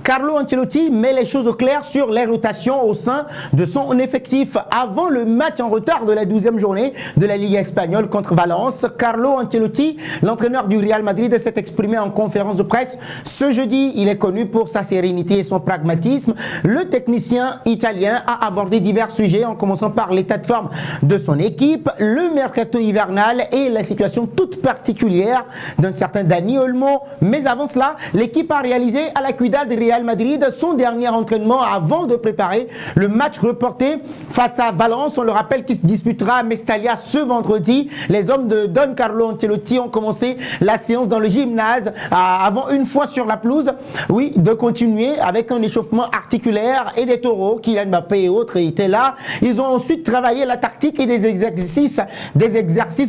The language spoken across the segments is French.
Carlo Ancelotti met les choses au clair sur les rotations au sein de son effectif. Avant le match en retard de la 12e journée de la Ligue espagnole contre Valence, Carlo Ancelotti, l'entraîneur du Real Madrid, s'est exprimé en conférence de presse ce jeudi. Il est connu pour sa sérénité et son pragmatisme. Le technicien italien a abordé divers sujets en commençant par l'état de forme de son équipe, le mercato hivernal et la situation toute particulière d'un certain Dani Olmo. Mais avant cela, l'équipe a réalisé à la Ciudad Real Madrid son dernier entraînement avant de préparer le match reporté face à Valence. On le rappelle qu'il se disputera à Mestalla ce vendredi. Les hommes de Don Carlo Ancelotti ont commencé la séance dans le gymnase avant une fois sur la pelouse, oui, de continuer avec un échauffement articulaire et des taureaux. Kylian Mbappé et autres étaient là. Ils ont ensuite travaillé la tactique et des exercices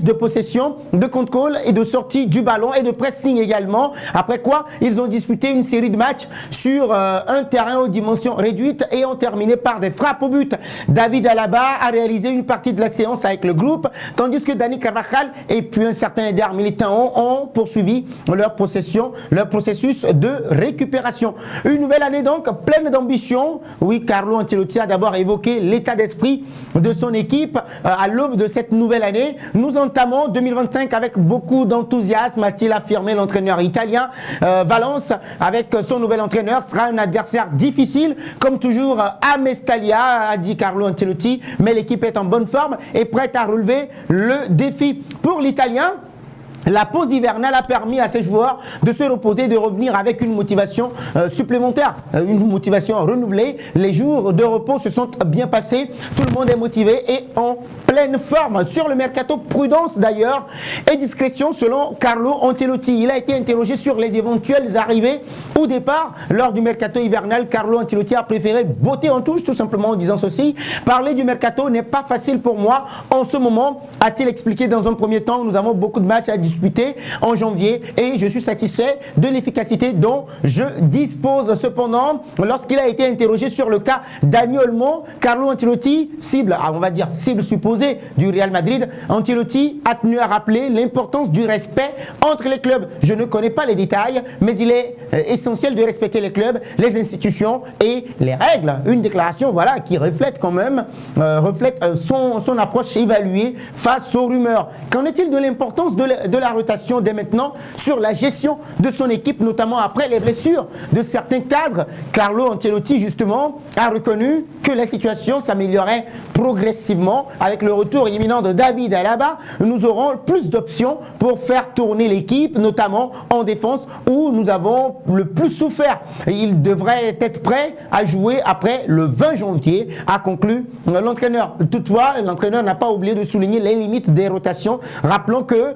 de possession, de contrôle et de sortie du ballon et de pressing également. Après quoi, ils ont disputé une série de matchs sur un terrain aux dimensions réduites et ont terminé par des frappes au but. David Alaba a réalisé une partie de la séance avec le groupe, tandis que Dani Carvajal et puis un certain Eder Militão ont poursuivi leur processus de récupération. Une nouvelle année donc pleine d'ambition. Oui, Carlo Ancelotti a d'abord évoqué l'état d'esprit de son équipe à l'aube de cette nouvelle année. Nous entamons 2025 avec beaucoup d'enthousiasme, a-t-il affirmé l'entraîneur italien. Valence, avec son nouvel entraîneur, sera un adversaire difficile, comme toujours à Mestalla, a dit Carlo Ancelotti, mais l'équipe est en bonne forme et prête à relever le défi. Pour l'Italien, la pause hivernale a permis à ses joueurs de se reposer, de revenir avec une motivation supplémentaire, une motivation renouvelée. Les jours de repos se sont bien passés, tout le monde est motivé et en pleine forme. Sur le mercato, prudence d'ailleurs et discrétion selon Carlo Ancelotti. Il a été interrogé sur les éventuelles arrivées au départ lors du mercato hivernal. Carlo Ancelotti a préféré botter en touche tout simplement en disant ceci: parler du mercato n'est pas facile pour moi en ce moment, a-t-il expliqué. Dans un premier temps, nous avons beaucoup de matchs à disputer en janvier et je suis satisfait de l'efficacité dont je dispose. Cependant, lorsqu'il a été interrogé sur le cas Dani Olmo, Carlo Ancelotti, cible supposée du Real Madrid, Ancelotti a tenu à rappeler l'importance du respect entre les clubs. Je ne connais pas les détails, mais il est essentiel de respecter les clubs, les institutions et les règles. Une déclaration qui reflète quand même son approche évaluée face aux rumeurs. Qu'en est-il de l'importance de la rotation dès maintenant sur la gestion de son équipe, notamment après les blessures de certains cadres? Carlo Ancelotti justement a reconnu que la situation s'améliorait progressivement. Avec le retour imminent de David Alaba, nous aurons plus d'options pour faire tourner l'équipe, notamment en défense où nous avons le plus souffert. Il devrait être prêt à jouer après le 20 janvier, a conclu l'entraîneur. Toutefois, l'entraîneur n'a pas oublié de souligner les limites des rotations, rappelant que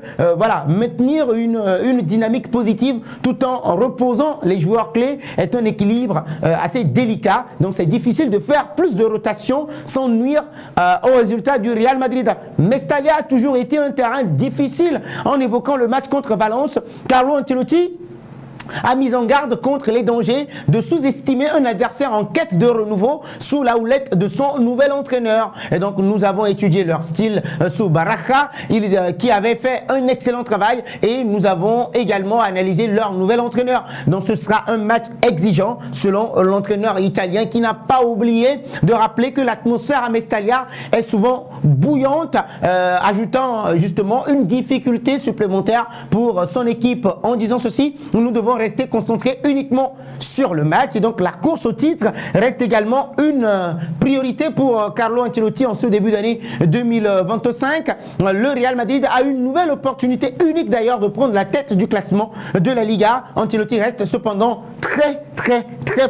maintenir une dynamique positive tout en reposant les joueurs clés est un équilibre assez délicat. Donc c'est difficile de faire plus de rotation sans nuire au résultat du Real Madrid. Mestalla a toujours été un terrain difficile. En évoquant le match contre Valence, Carlo Ancelotti a mis en garde contre les dangers de sous-estimer un adversaire en quête de renouveau sous la houlette de son nouvel entraîneur. Et donc nous avons étudié leur style sous Baraja, qui avait fait un excellent travail, et nous avons également analysé leur nouvel entraîneur. Donc ce sera un match exigeant selon l'entraîneur italien, qui n'a pas oublié de rappeler que l'atmosphère à Mestalla est souvent bouillante, ajoutant justement une difficulté supplémentaire pour son équipe. En disant ceci, nous devons rester concentrés uniquement sur le match, et donc la course au titre reste également une priorité pour Carlo Ancelotti en ce début d'année 2025. Le Real Madrid a une nouvelle opportunité, unique d'ailleurs, de prendre la tête du classement de la Liga. Ancelotti reste cependant très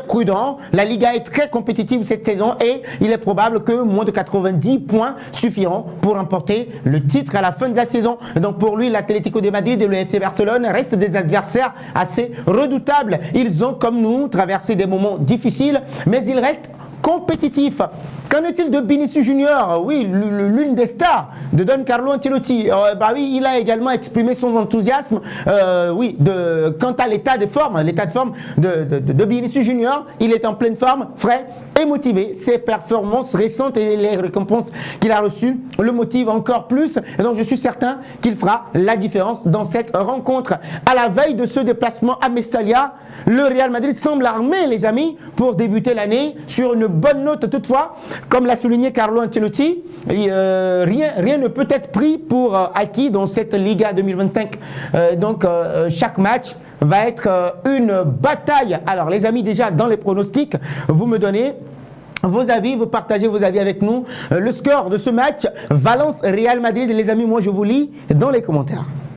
prudent. La Liga est très compétitive cette saison et il est probable que moins de 90 points suffiront pour remporter le titre à la fin de la saison. Donc pour lui, l'Atlético de Madrid et le FC Barcelone restent des adversaires assez redoutables. Ils ont, comme nous, traversé des moments difficiles, mais ils restent compétitif. Qu'en est-il de Vinicius Junior? Oui, l'une des stars de Don Carlo Ancelotti. Bah oui, il a également exprimé son enthousiasme quant à l'état de forme de Vinicius Junior. Il est en pleine forme, frais et motivé. Ses performances récentes et les récompenses qu'il a reçues le motivent encore plus. Et donc je suis certain qu'il fera la différence dans cette rencontre. À la veille de ce déplacement à Mestalla, le Real Madrid semble armé, les amis, pour débuter l'année sur une bonne note. Toutefois, comme l'a souligné Carlo Ancelotti, rien ne peut être pris pour acquis dans cette Liga 2025. Chaque match va être une bataille. Alors les amis, déjà dans les pronostics, vous me donnez vos avis, vous partagez vos avis avec nous. Le score de ce match, Valence-Real Madrid, les amis, moi je vous lis dans les commentaires.